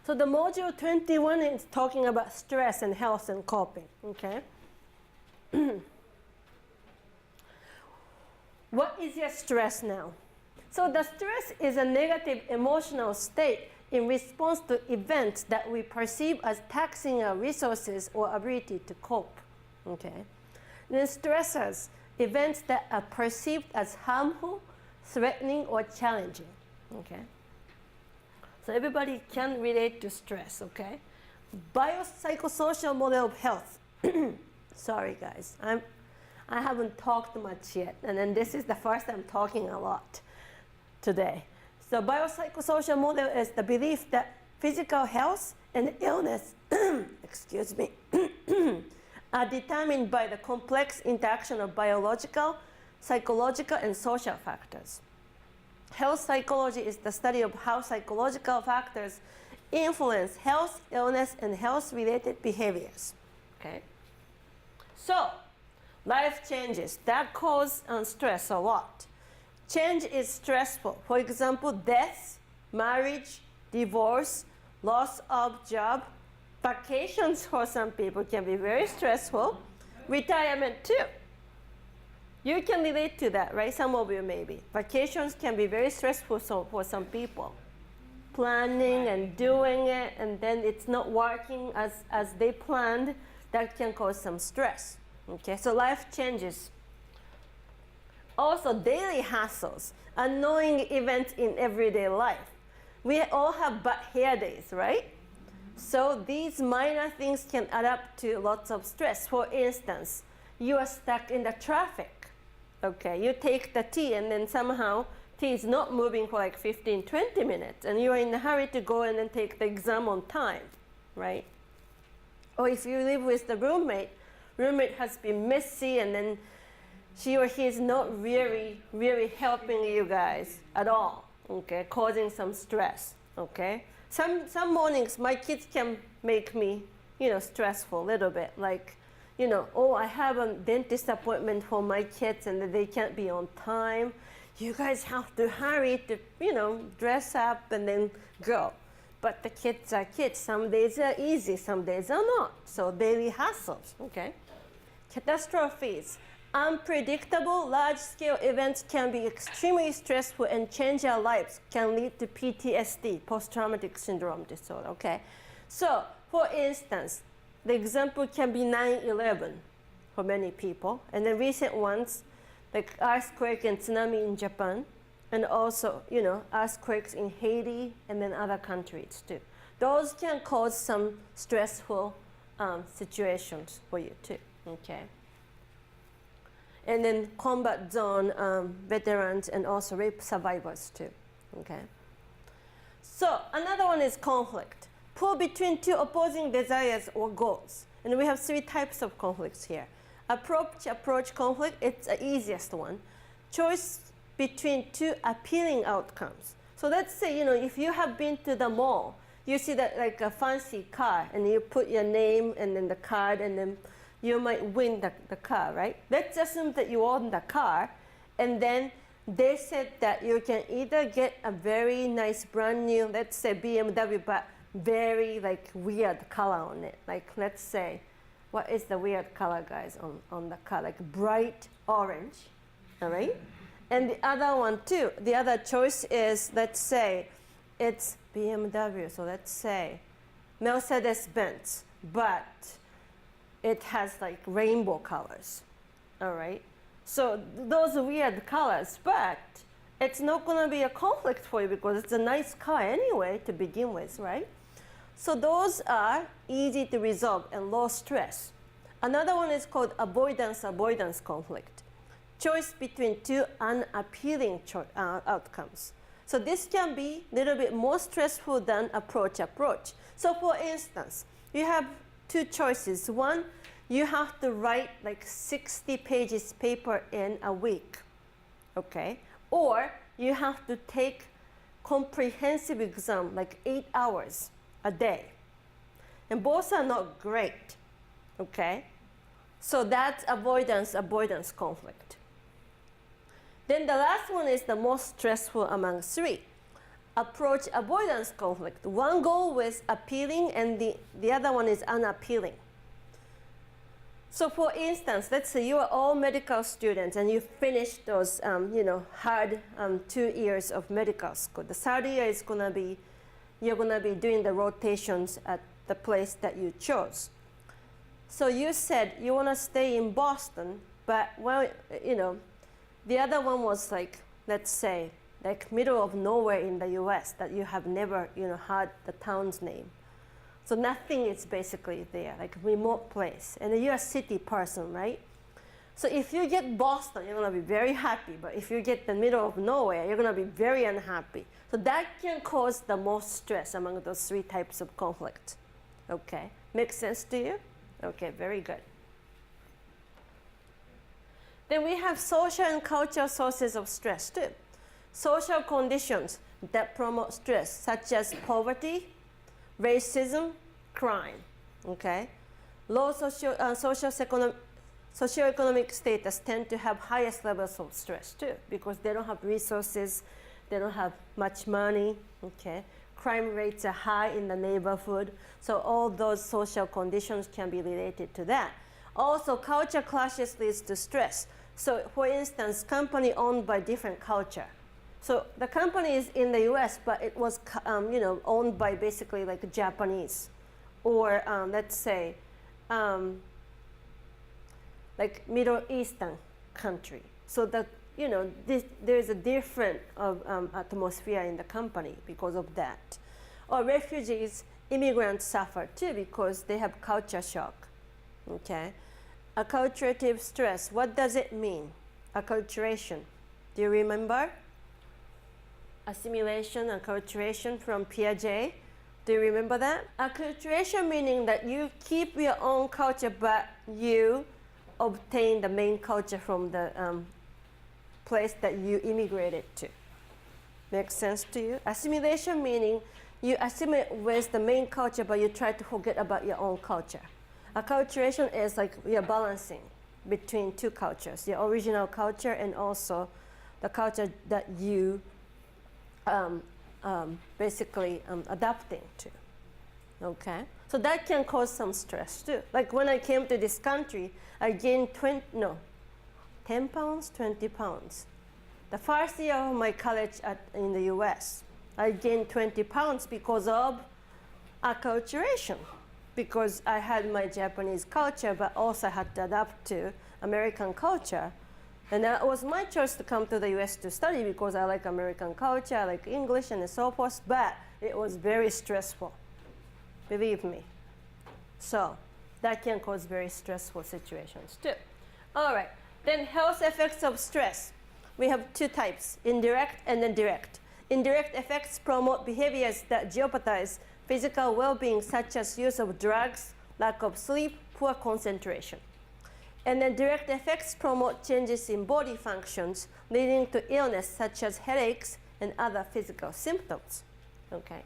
So the module 21 is talking about stress and health and coping, okay? What is your stress now? So the stress is a negative emotional state in response to events that we perceive as taxing our resources or ability to cope, okay? Then stressors, events that are perceived as harmful, threatening, or challenging, okay? So everybody can relate to stress, okay? Biopsychosocial model of health. Sorry, guys. I haven't talked much yet, and then this is the first time talking a lot today. So biopsychosocial model is the belief that physical health and illness, excuse me, are determined by the complex interaction of biological, psychological, and social factors. Health psychology is the study of how psychological factors influence health, illness, and health-related behaviors. Okay? So, life changes that cause stress a lot. Change is stressful. For example, death, marriage, divorce, loss of job, vacations for some people can be very stressful. Retirement too. You can relate to that, right? Some of you maybe. Vacations can be very stressful for some people. Planning and doing it, and then it's not working as they planned, that can cause some stress. Okay, so life changes. Also, daily hassles, annoying events in everyday life. We all have bad hair days, right? So these minor things can add up to lots of stress. For instance, you are stuck in the traffic. Okay, you take the T and then somehow T is not moving for like 15, 20 minutes and you're in a hurry to go and then take the exam on time, right? Or if you live with the roommate has been messy and then she or he is not really helping you guys at all, okay, causing some stress, okay? Some mornings my kids can make me, stressful a little bit, like, oh, I have a dentist appointment for my kids and they can't be on time. You guys have to hurry to, dress up and then go. But the kids are kids. Some days are easy, some days are not. So daily hassles, okay? Catastrophes. Unpredictable large-scale events can be extremely stressful and change our lives, can lead to PTSD, post-traumatic syndrome disorder, okay? So, for instance, the example can be 9/11 for many people, and the recent ones, like earthquake and tsunami in Japan, and also, earthquakes in Haiti and then other countries too. Those can cause some stressful situations for you too, okay? And then combat zone veterans and also rape survivors too, okay? So another one is conflict. Pull between two opposing desires or goals. And we have 3 types of conflicts here. Approach conflict, it's the easiest one. Choice between 2 appealing outcomes. So let's say, if you have been to the mall, you see that like a fancy car and you put your name and then the card and then you might win the car, right? Let's assume that you own the car and then they said that you can either get a very nice brand new, let's say BMW, but very like weird color on it. Like let's say, what is the weird color, guys, on the car? Like bright orange, all right? And the other one too, the other choice is, let's say it's BMW, so let's say Mercedes-Benz, but it has like rainbow colors, all right? So those weird colors, but it's not gonna be a conflict for you because it's a nice car anyway to begin with, right? So those are easy to resolve and low stress. Another one is called avoidance conflict. Choice between 2 unappealing outcomes. So this can be a little bit more stressful than approach. So for instance, you have 2 choices. One, you have to write like 60 pages paper in a week, okay? Or you have to take comprehensive exam, like 8 hours a day. And both are not great, okay? So that's avoidance conflict. Then the last one is the most stressful among 3. approach avoidance conflict. One goal is appealing and the other one is unappealing. So for instance, let's say you are all medical students and you finish those hard 2 years of medical school. The third year is you're gonna be doing the rotations at the place that you chose. So you said you wanna stay in Boston, but the other one was like, let's say, like middle of nowhere in the US that you have never heard the town's name. So nothing is basically there, like a remote place. And you're a city person, right? So if you get Boston, you're gonna be very happy. But if you get the middle of nowhere, you're gonna be very unhappy. So that can cause the most stress among those 3 types of conflict. Okay, makes sense to you? Okay, very good. Then we have social and cultural sources of stress too. Social conditions that promote stress, such as poverty, racism, crime, okay? Low socioeconomic status tend to have highest levels of stress too, because they don't have resources, they don't have much money, okay? Crime rates are high in the neighborhood, so all those social conditions can be related to that. Also, culture clashes leads to stress. So for instance, company owned by different culture. So the company is in the US, but it was owned by basically like a Japanese, or let's say like Middle Eastern country. So that there's a different atmosphere in the company because of that. Or refugees, immigrants suffer too because they have culture shock. Okay, acculturative stress. What does it mean? Acculturation. Do you remember? Assimilation, acculturation from Piaget. Do you remember that? Acculturation meaning that you keep your own culture, but you obtain the main culture from the place that you immigrated to. Makes sense to you? Assimilation meaning you assimilate with the main culture, but you try to forget about your own culture. Acculturation is like you're balancing between 2 cultures, your original culture and also the culture that you basically adapting to, okay? So that can cause some stress too. Like when I came to this country, I gained 10 pounds, 20 pounds. The first year of my college in the US, I gained 20 pounds because of acculturation, because I had my Japanese culture, but also I had to adapt to American culture. And that was my choice to come to the US to study because I like American culture, I like English and so forth, but it was very stressful, believe me. So that can cause very stressful situations too. All right, then health effects of stress. We have 2 types, indirect and then direct. Indirect effects promote behaviors that jeopardize physical well-being, such as use of drugs, lack of sleep, poor concentration. And then direct effects promote changes in body functions, leading to illness such as headaches and other physical symptoms. Okay.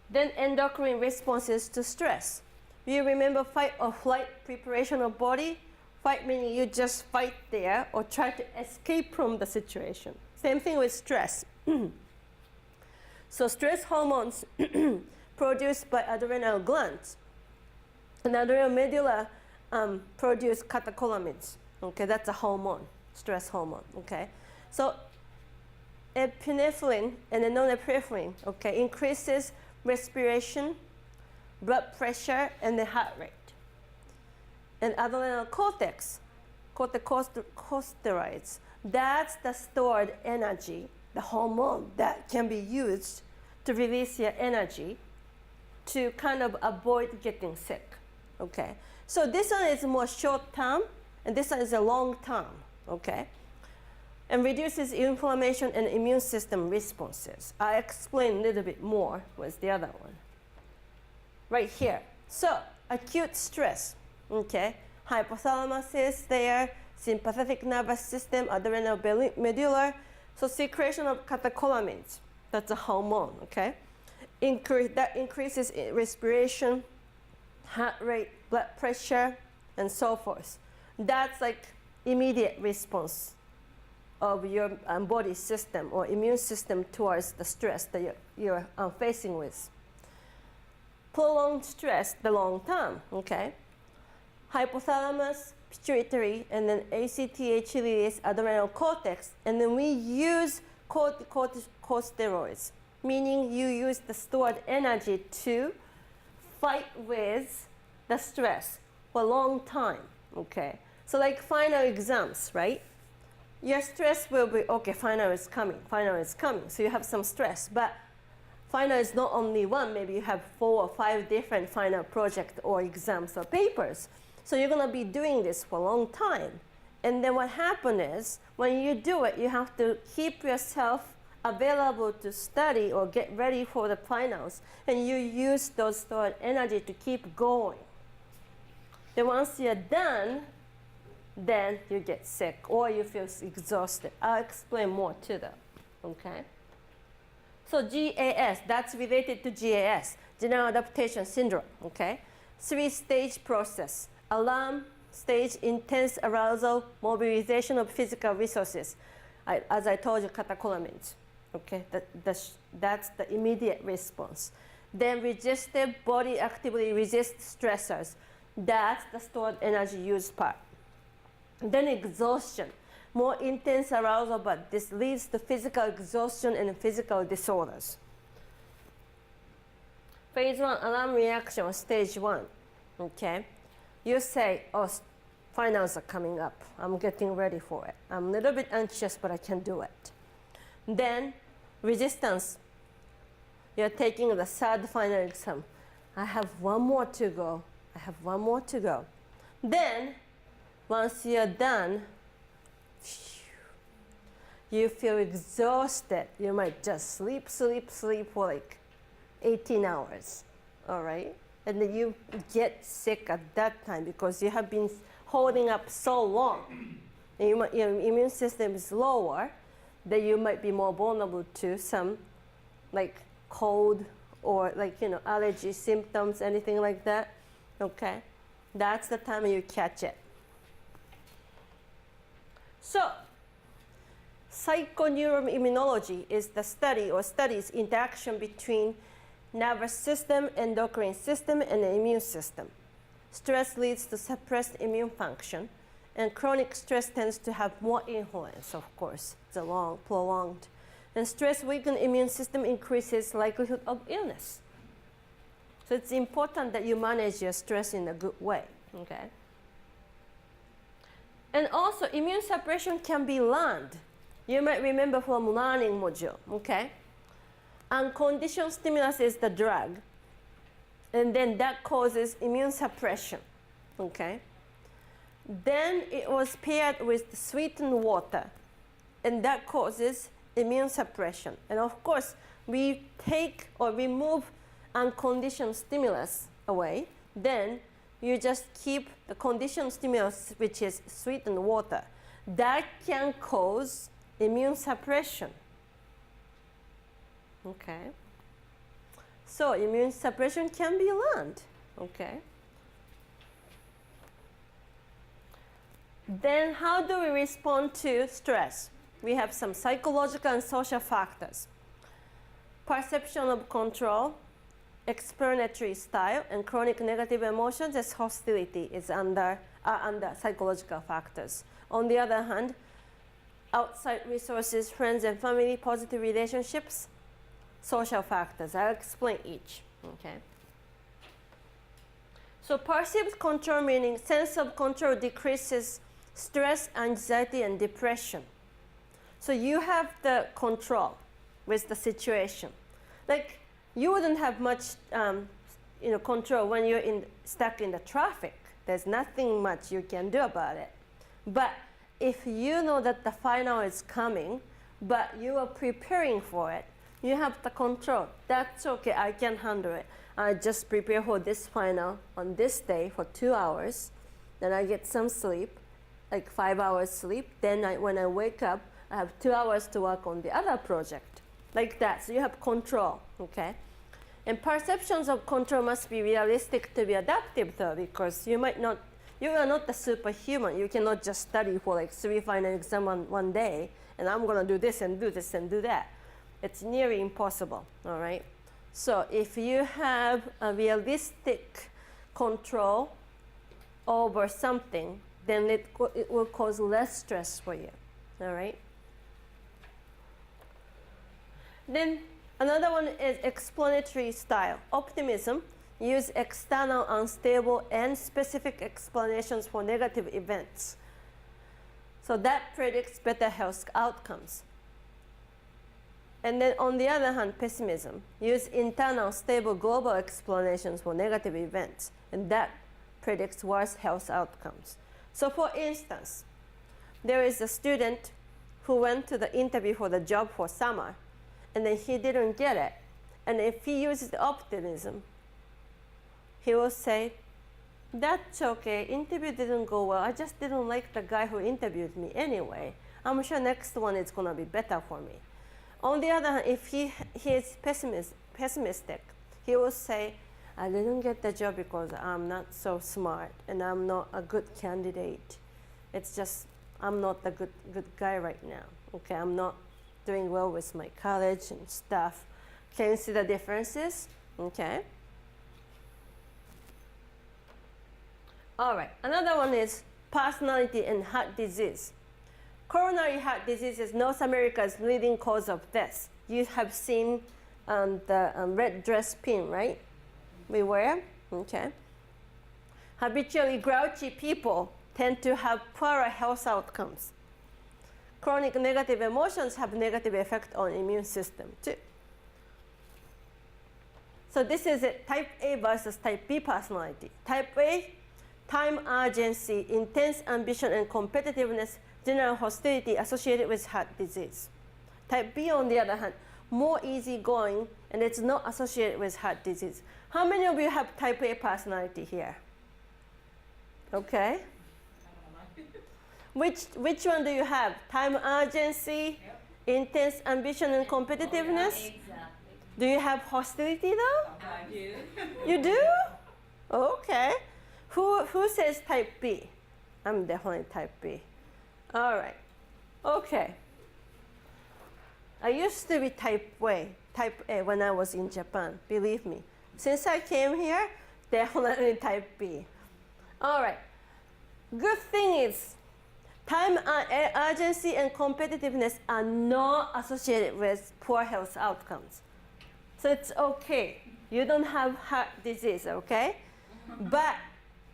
Then endocrine responses to stress. You remember fight or flight preparation of body? Fight meaning you just fight there or try to escape from the situation. Same thing with stress. So stress hormones produced by adrenal glands. And adrenal medulla produce catecholamines. Okay, that's a hormone, stress hormone. Okay, so epinephrine and norepinephrine, okay, increases respiration, blood pressure, and the heart rate. And adrenal cortex, corticosteroids, that's the stored energy, the hormone that can be used to release your energy to kind of avoid getting sick. Okay, so this one is more short term, and this one is a long term, okay? And reduces inflammation and immune system responses. I explain a little bit more with the other one. Right here. So, acute stress, okay? Hypothalamus is there, sympathetic nervous system, adrenal medulla. So secretion of catecholamines, that's a hormone, okay? That increases respiration, heart rate, blood pressure, and so forth. That's like immediate response of your body system or immune system towards the stress that you're facing with. Prolonged stress, the long term, okay? Hypothalamus, pituitary, and then ACTH release adrenal cortex, and then we use corticosteroids, meaning you use the stored energy to fight with the stress for a long time, okay? So like final exams, right? Your stress will be, okay, final is coming, so you have some stress, but final is not only one, maybe you have 4 or 5 different final projects or exams or papers. So you're gonna be doing this for a long time. And then what happens is, when you do it, you have to keep yourself available to study or get ready for the finals, and you use those stored energy to keep going. Then once you're done, then you get sick or you feel exhausted. I'll explain more to that, okay? So GAS, that's related to GAS, General Adaptation Syndrome, okay? 3-stage process. Alarm stage, intense arousal, mobilization of physical resources. As I told you, catecholamines, okay? That's the immediate response. Then resistive, body actively resists stressors. That's the stored energy used part. Then exhaustion, more intense arousal, but this leads to physical exhaustion and physical disorders. Phase 1, alarm reaction, stage 1, okay? You say, oh, finals are coming up. I'm getting ready for it. I'm a little bit anxious, but I can do it. Then resistance, you're taking the 3rd final exam. I have one more to go. Then, once you're done, you feel exhausted. You might just sleep for like 18 hours, all right? And then you get sick at that time because you have been holding up so long. And your immune system is lower, then you might be more vulnerable to some like cold or like, allergy symptoms, anything like that, okay? That's the time you catch it. So, psychoneuroimmunology is the study or studies interaction between nervous system, endocrine system, and the immune system. Stress leads to suppressed immune function, and chronic stress tends to have more influence, of course, the long, prolonged. And stress weakened immune system increases likelihood of illness. So it's important that you manage your stress in a good way, okay? And also, immune suppression can be learned. You might remember from learning module, okay? Unconditioned stimulus is the drug, and then that causes immune suppression, okay? Then it was paired with sweetened water, and that causes immune suppression. And of course, we take or remove unconditioned stimulus away, then you just keep the conditioned stimulus, which is sweetened water. That can cause immune suppression. Okay. So immune suppression can be learned. Okay. Then how do we respond to stress? We have some psychological and social factors. Perception of control, explanatory style, and chronic negative emotions as hostility are under psychological factors. On the other hand, outside resources, friends and family, positive relationships, social factors. I'll explain each. Okay. So perceived control, meaning sense of control, decreases stress, anxiety, and depression. So you have the control with the situation. Like, you wouldn't have much control when you're stuck in the traffic. There's nothing much you can do about it. But if you know that the final is coming, but you are preparing for it, you have the control. That's okay, I can handle it. I just prepare for this final on this day for 2 hours. Then I get some sleep, like 5 hours sleep. Then when I wake up, I have 2 hours to work on the other project. Like that, so you have control, okay? And perceptions of control must be realistic to be adaptive though, because you are not the superhuman. You cannot just study for like 3 final exams one day and I'm going to do this and do this and do that. It's nearly impossible, all right? So if you have a realistic control over something, then it will cause less stress for you, all right? Then another one is explanatory style. Optimism. Use external, unstable, and specific explanations for negative events. So that predicts better health outcomes. And then on the other hand, pessimism. Use internal, stable, global explanations for negative events. And that predicts worse health outcomes. So for instance, there is a student who went to the interview for the job for summer, and then he didn't get it. And if he uses optimism, he will say, that's okay, interview didn't go well. I just didn't like the guy who interviewed me anyway. I'm sure next one is gonna be better for me. On the other hand, if he is pessimistic, he will say, I didn't get the job because I'm not so smart and I'm not a good candidate. It's just, I'm not a good guy right now. Okay, I'm not doing well with my college and stuff. Can you see the differences? Okay. All right, another one is personality and heart disease. Coronary heart disease is North America's leading cause of death. You have seen the red dress pin, right? We wear, okay. Habitually grouchy people tend to have poorer health outcomes. Chronic negative emotions have negative effect on immune system too. So this is it, type A versus type B personality. Type A, time urgency, intense ambition and competitiveness, general hostility associated with heart disease. Type B, on the other hand, more easygoing and it's not associated with heart disease. How many of you have type A personality here? Okay. Which one do you have? Time urgency, intense ambition and competitiveness? Exactly. Do you have hostility though? I do. You do? Okay. Who says type B? I'm definitely type B. All right. Okay. I used to be type A when I was in Japan, believe me. Since I came here, definitely type B. All right. Good thing is, time urgency and competitiveness are not associated with poor health outcomes. So it's okay. You don't have heart disease, okay? But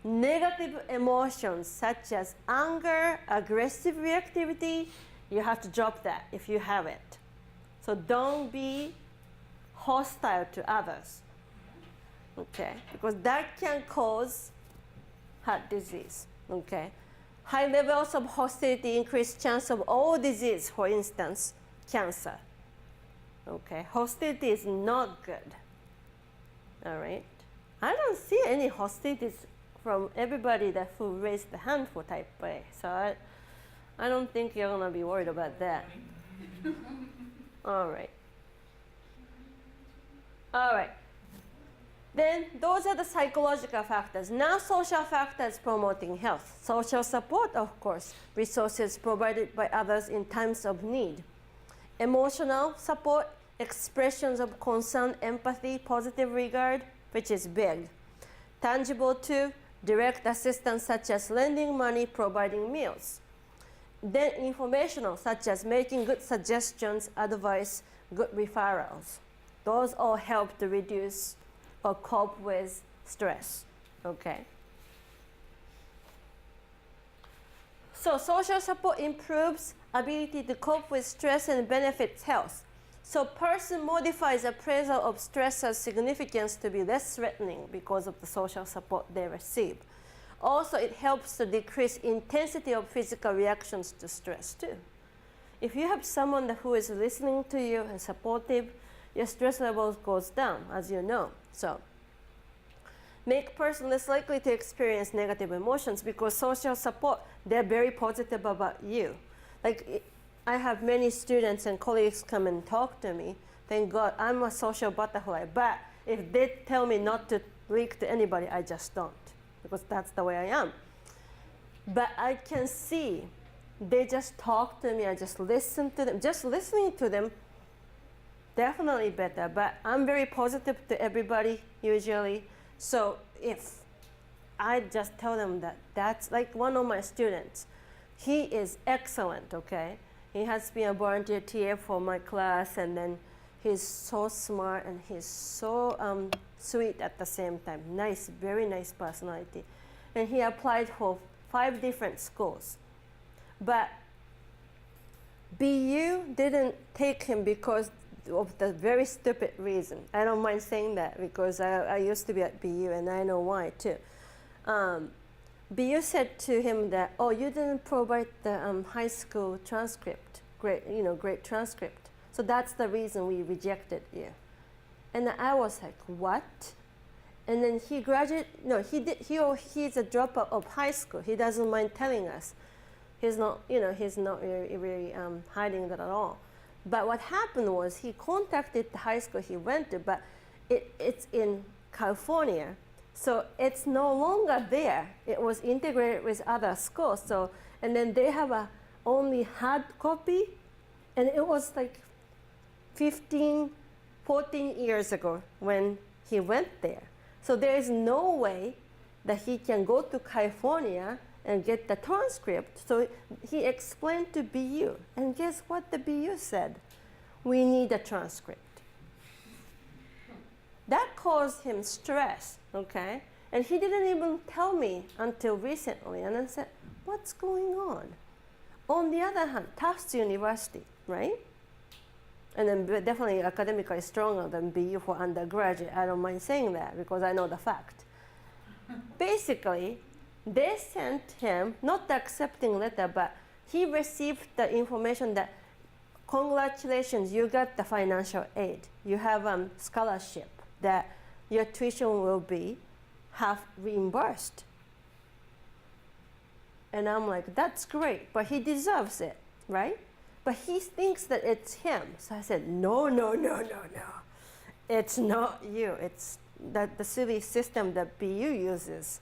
negative emotions such as anger, aggressive reactivity, you have to drop that if you have it. So don't be hostile to others, okay? Because that can cause heart disease, okay? High levels of hostility increase chance of all disease, for instance, cancer, okay? Hostility is not good, all right? I don't see any hostilities from everybody who raised the hand for type A, so I don't think you're gonna be worried about that. All right. All right. Then those are the psychological factors. Now social factors promoting health. Social support, of course, resources provided by others in times of need. Emotional support, expressions of concern, empathy, positive regard, which is big. Tangible too, direct assistance such as lending money, providing meals. Then informational, such as making good suggestions, advice, good referrals. Those all help to reduce or cope with stress, okay? So social support improves ability to cope with stress and benefits health. So person modifies appraisal of stressors' significance to be less threatening because of the social support they receive. Also, it helps to decrease intensity of physical reactions to stress too. If you have someone who is listening to you and supportive, your stress levels goes down, as you know. So, make person less likely to experience negative emotions because social support, they're very positive about you. Like, I have many students and colleagues come and talk to me. Thank God, I'm a social butterfly. But if they tell me not to leak to anybody, I just don't, because that's the way I am. But I can see they just talk to me. I just listen to them. Just listening to them, definitely better. But I'm very positive to everybody usually. So if I just tell them that that's like one of my students, he is excellent, okay? He has been a volunteer TA for my class, and then he's so smart and he's so sweet at the same time. Nice, very nice personality. And he applied for 5 different schools. But BU didn't take him because of the very stupid reason. I don't mind saying that because I used to be at BU and I know why too. BU said to him that, oh, you didn't provide the high school transcript, great transcript. So that's the reason we rejected you. And I was like, what? And then he graduated, no, he's a dropout of high school. He doesn't mind telling us. He's not really hiding that at all. But what happened was he contacted the high school he went to, but it's in California. So it's no longer there. It was integrated with other schools. So, and then they have a only hard copy, and it was like 14 years ago when he went there. So there is no way that he can go to California and get the transcript. So he explained to BU, and guess what the BU said? We need a transcript. That caused him stress, okay? And he didn't even tell me until recently. And I said, what's going on? On the other hand, Tufts University, right? And then definitely academically stronger than BU for undergraduate. I don't mind saying that because I know the fact. Basically, they sent him, not the accepting letter, but he received the information that, congratulations, you got the financial aid. You have a scholarship that your tuition will be half reimbursed. And I'm like, that's great, but he deserves it, right? But he thinks that it's him. So I said, no. It's not you. It's the silly system that BU uses.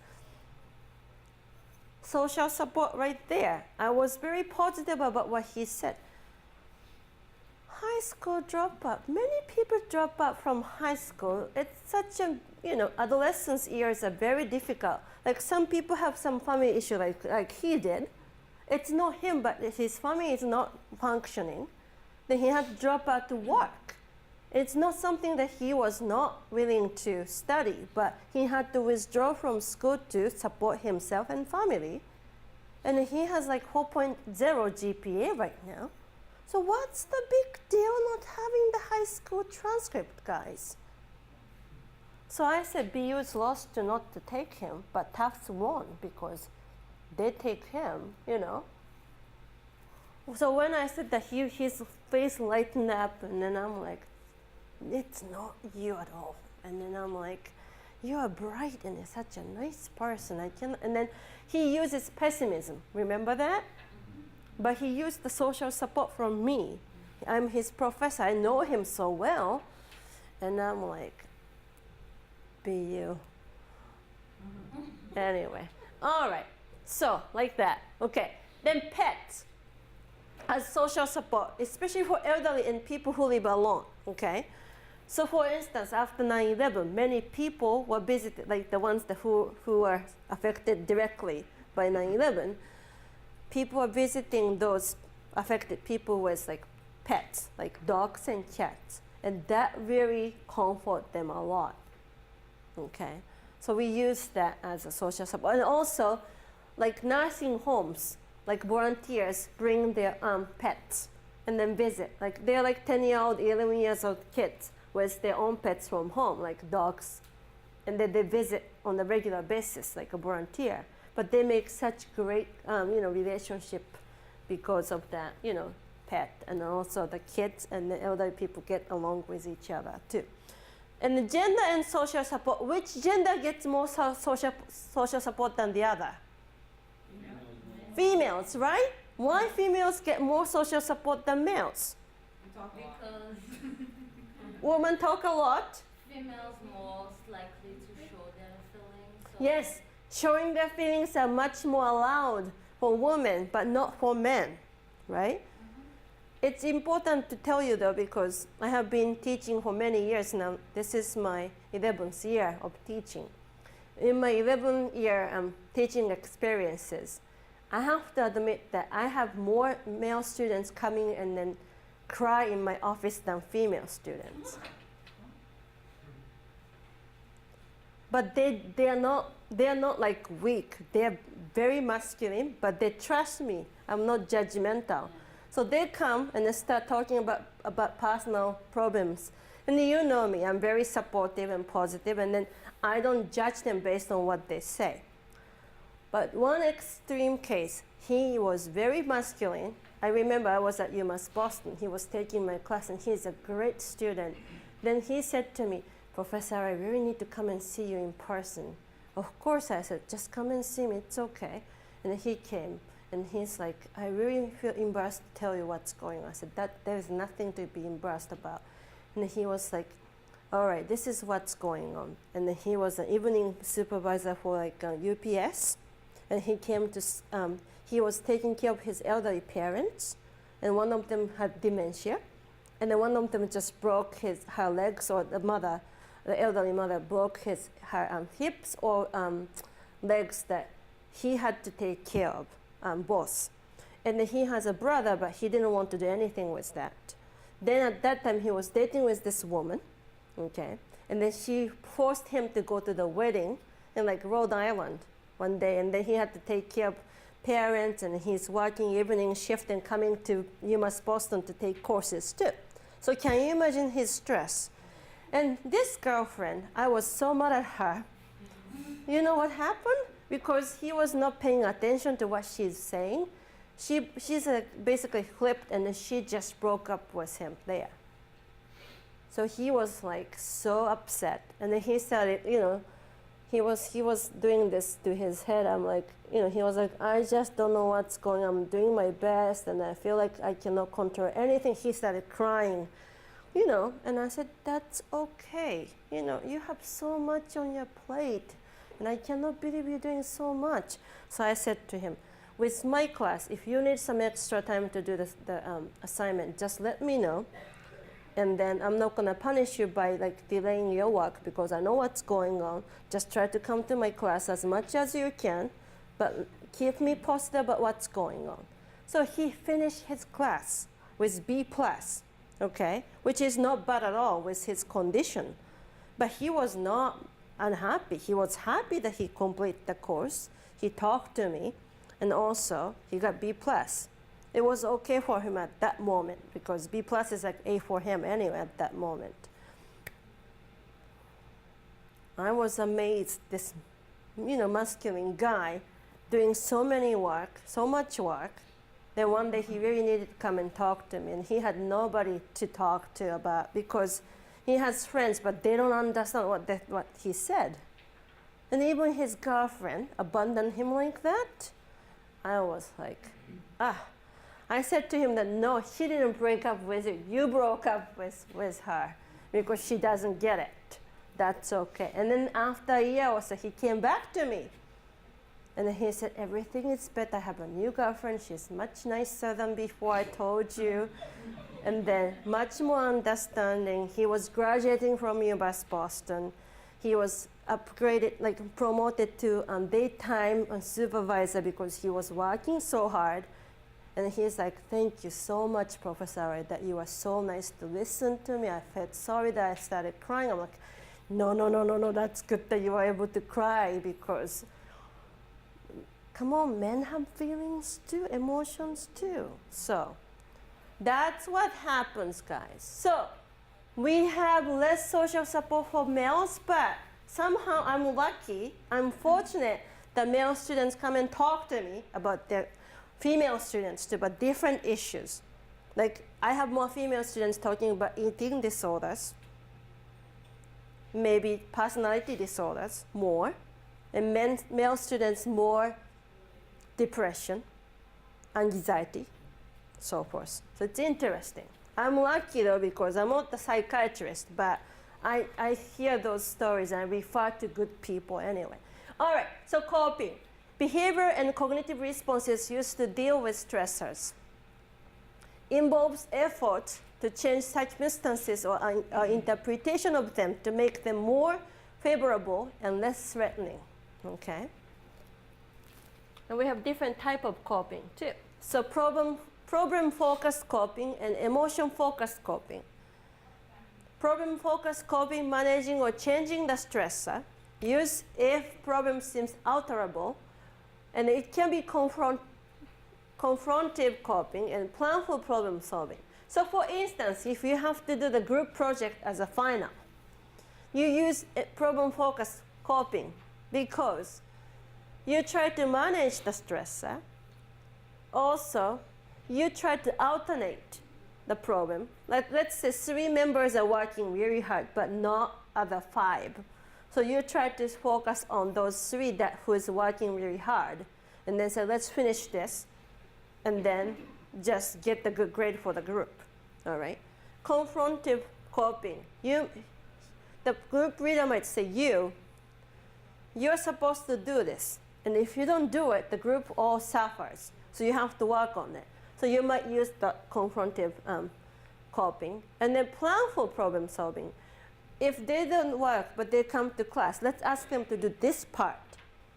Social support right there. I was very positive about what he said. High school dropout. Many people drop out from high school. It's such a, adolescence years are very difficult. Like some people have some family issue like he did. It's not him, but his family is not functioning. Then he had to drop out to work. It's not something that he was not willing to study, but he had to withdraw from school to support himself and family. And he has like 4.0 GPA right now. So what's the big deal not having the high school transcript, guys? So I said BU's lost to not to take him, but Tufts won because they take him, So when I said that his face lightened up, and then I'm like, it's not you at all. And then I'm like, you are bright and you're such a nice person. And then he uses pessimism. Remember that? But he used the social support from me. I'm his professor. I know him so well. And I'm like, be you. Anyway. All right. So, like that. Okay. Then pets as social support, especially for elderly and people who live alone. Okay. So, for instance, after 9/11, many people were visited, like the ones who were affected directly by 9/11. People are visiting those affected people with like pets, like dogs and cats, and that really comfort them a lot. Okay, so we use that as a social support, and also like nursing homes, like volunteers bring their pets and then visit. Like they're like 10-year-old, 11-year-old kids with their own pets from home, like dogs, and then they visit on a regular basis, like a volunteer. But they make such great, relationship because of that, pet, and also the kids and the elderly people get along with each other too. And the gender and social support, which gender gets more social support than the other? Females, right? Why females get more social support than males? Because Women talk a lot. females most likely to show their feelings. So Yes. Showing their feelings are much more allowed for women, but not for men, right? It's important to tell you though, because I have been teaching for many years now. This is my 11th year of teaching. In my 11th year teaching experiences, I have to admit that I have more male students coming and then cry in my office than female students. But they are not like weak. They're very masculine, but they trust me. I'm not judgmental. So they come and they start talking about personal problems. And you know me, I'm very supportive and positive, and then I don't judge them based on what they say. But one extreme case, he was very masculine. I remember I was at UMass Boston. He was taking my class, and he's a great student. Then he said to me, "Professor, I really need to come and see you in person." Of course, I said, "Just come and see me, it's okay." And he came, and he's like, "I really feel embarrassed to tell you what's going on." I said, "There's nothing to be embarrassed about." And he was like, "All right, this is what's going on." And then he was an evening supervisor for like UPS, and he came to, he was taking care of his elderly parents, and one of them had dementia, and then one of them just broke her legs, or the elderly mother broke her hips or legs that he had to take care of, both. And then he has a brother, but he didn't want to do anything with that. Then at that time, he was dating with this woman, okay? And then she forced him to go to the wedding in like Rhode Island one day, and then he had to take care of parents, and he's working evening shift and coming to UMass Boston to take courses too. So can you imagine his stress? And this girlfriend, I was so mad at her. You know what happened? Because he was not paying attention to what she's saying. She's basically flipped, and then she just broke up with him there. So he was like so upset, and then he started, he was doing this to his head. I'm like, he was like, "I just don't know what's going on. I'm doing my best, and I feel like I cannot control anything." He started crying, and I said, "That's okay. You have so much on your plate, and I cannot believe you're doing so much." So I said to him, "With my class, if you need some extra time to do the assignment, just let me know. And then I'm not gonna punish you by like delaying your work, because I know what's going on. Just try to come to my class as much as you can, but keep me posted about what's going on." So he finished his class with B+, okay? Which is not bad at all with his condition. But he was not unhappy. He was happy that he completed the course. He talked to me, and also he got B+. It was okay for him at that moment, because B+ is like A for him anyway at that moment. I was amazed, this masculine guy doing so much work. Then one day he really needed to come and talk to me, and he had nobody to talk to about, because he has friends, but they don't understand what he said. And even his girlfriend abandoned him like that. I was like, I said to him that no, she didn't break up with you. You broke up with her, because she doesn't get it. That's okay. And then after a year or so, he came back to me. And then he said, "Everything is better. I have a new girlfriend. She's much nicer than before, I told you." And then much more understanding. He was graduating from UMass Boston. He was upgraded, like promoted to daytime supervisor, because he was working so hard. And he's like, "Thank you so much, Professor Arai, that you are so nice to listen to me. I felt sorry that I started crying." I'm like, no, that's good that you were able to cry, because come on, men have feelings too, emotions too. So that's what happens, guys. So we have less social support for males, but somehow I'm lucky, I'm fortunate that male students come and talk to me about their female students too, but different issues. Like I have more female students talking about eating disorders, maybe personality disorders more, and male students more depression, anxiety, so forth. So it's interesting. I'm lucky though, because I'm not a psychiatrist, but I hear those stories and I refer to good people anyway. All right, so coping. Behavior and cognitive responses used to deal with stressors involves effort to change circumstances or interpretation of them to make them more favorable and less threatening. Okay? And we have different type of coping too. So problem-focused coping and emotion-focused coping. Problem-focused coping, managing or changing the stressor, use if problem seems alterable, and it can be confrontive coping and planful problem solving. So for instance, if you have to do the group project as a final, you use problem-focused coping because you try to manage the stressor. Also, you try to alternate the problem. Like let's say 3 members are working really hard, but not other 5. So you try to focus on those 3 who is working really hard, and then say, let's finish this, and then just get the good grade for the group. All right. Confrontive coping. The group leader might say, you're supposed to do this, and if you don't do it, the group all suffers. So you have to work on it. So you might use the confrontive coping. And then planful problem solving. If they don't work, but they come to class, let's ask them to do this part,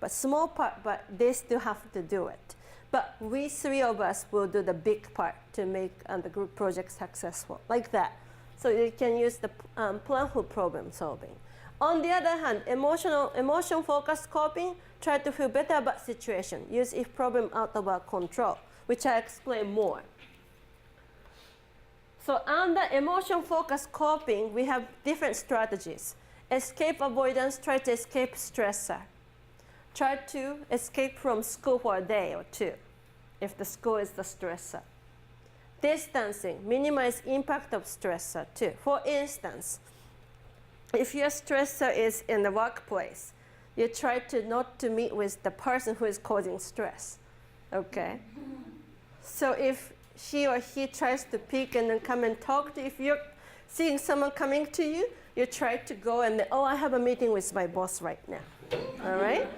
but small part, but they still have to do it. But we 3 of us will do the big part to make the group project successful, like that. So you can use the planful problem solving. On the other hand, emotion-focused coping, try to feel better about situation. Use if problem out of our control, which I explain more. So under emotion-focused coping, we have different strategies. Escape avoidance, try to escape stressor. Try to escape from school for a day or 2, if the school is the stressor. Distancing, minimize impact of stressor too. For instance, if your stressor is in the workplace, you try to not to meet with the person who is causing stress, okay? So if she or he tries to pick and then come and talk to you, if you're seeing someone coming to you, you try to go and, oh, I have a meeting with my boss right now, all right?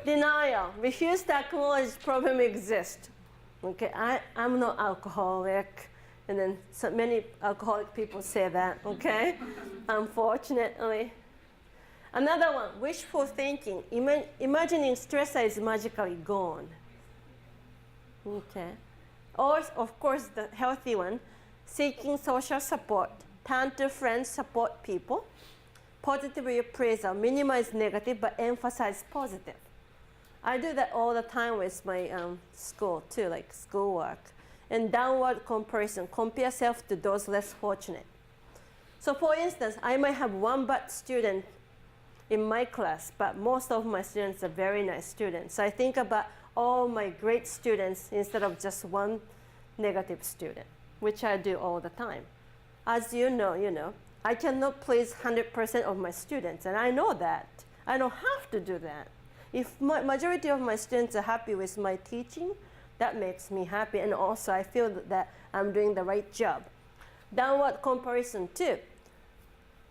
Denial, refuse to acknowledge problem exists. Okay, I'm not alcoholic, and then so many alcoholic people say that, okay? Unfortunately. Another one, wishful thinking, imagining stressor is magically gone. Okay. Or, of course, the healthy one, seeking social support, turn to friends, support people, positive appraisal, minimize negative, but emphasize positive. I do that all the time with my school too, like schoolwork. And downward comparison, compare self to those less fortunate. So for instance, I might have 1 bad student in my class, but most of my students are very nice students. So I think about all my great students instead of just 1 negative student, which I do all the time. As you know, I cannot please 100% of my students, and I know that. I don't have to do that. If majority of my students are happy with my teaching, that makes me happy, and also I feel that I'm doing the right job. Downward comparison too.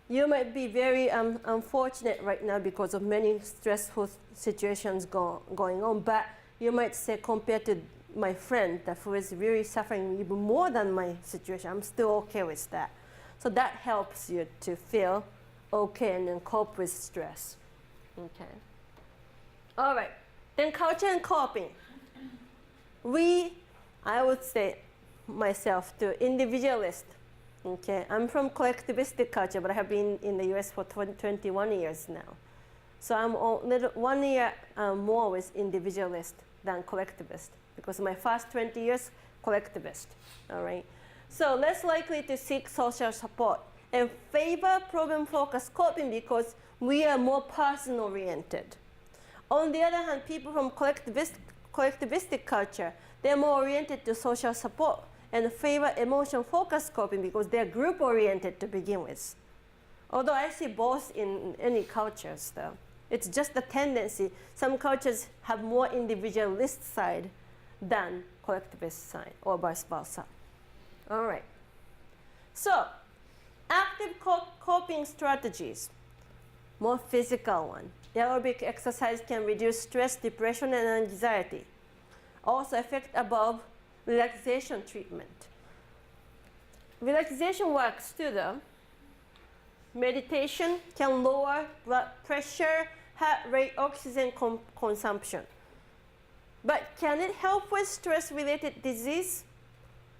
You might be very unfortunate right now because of many stressful situations going on, but you might say compared to my friend who is really suffering even more than my situation, I'm still okay with that. So that helps you to feel okay and then cope with stress. Okay. All right. Then culture and coping. I would say myself too, individualist. Okay, I'm from collectivistic culture, but I have been in the US for 21 years now. So I'm 1 year more with individualist than collectivist, because my first 20 years, collectivist, all right? So less likely to seek social support and favor problem-focused coping because we are more person-oriented. On the other hand, people from collectivistic culture, they're more oriented to social support and favor emotion-focused coping because they're group-oriented to begin with. Although I see both in any cultures, though. It's just a tendency. Some cultures have more individualist side than collectivist side, or vice versa. All right. So, active coping strategies, more physical one. Aerobic exercise can reduce stress, depression, and anxiety. Also effect above relaxation treatment. Relaxation works too though. Meditation can lower blood pressure, heart rate, oxygen consumption. But can it help with stress-related disease?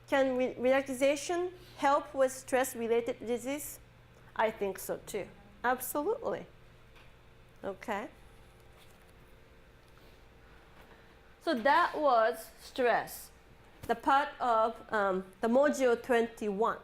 Can relaxation help with stress-related disease? I think so too. Absolutely. Okay. So that was stress, the part of the module 21.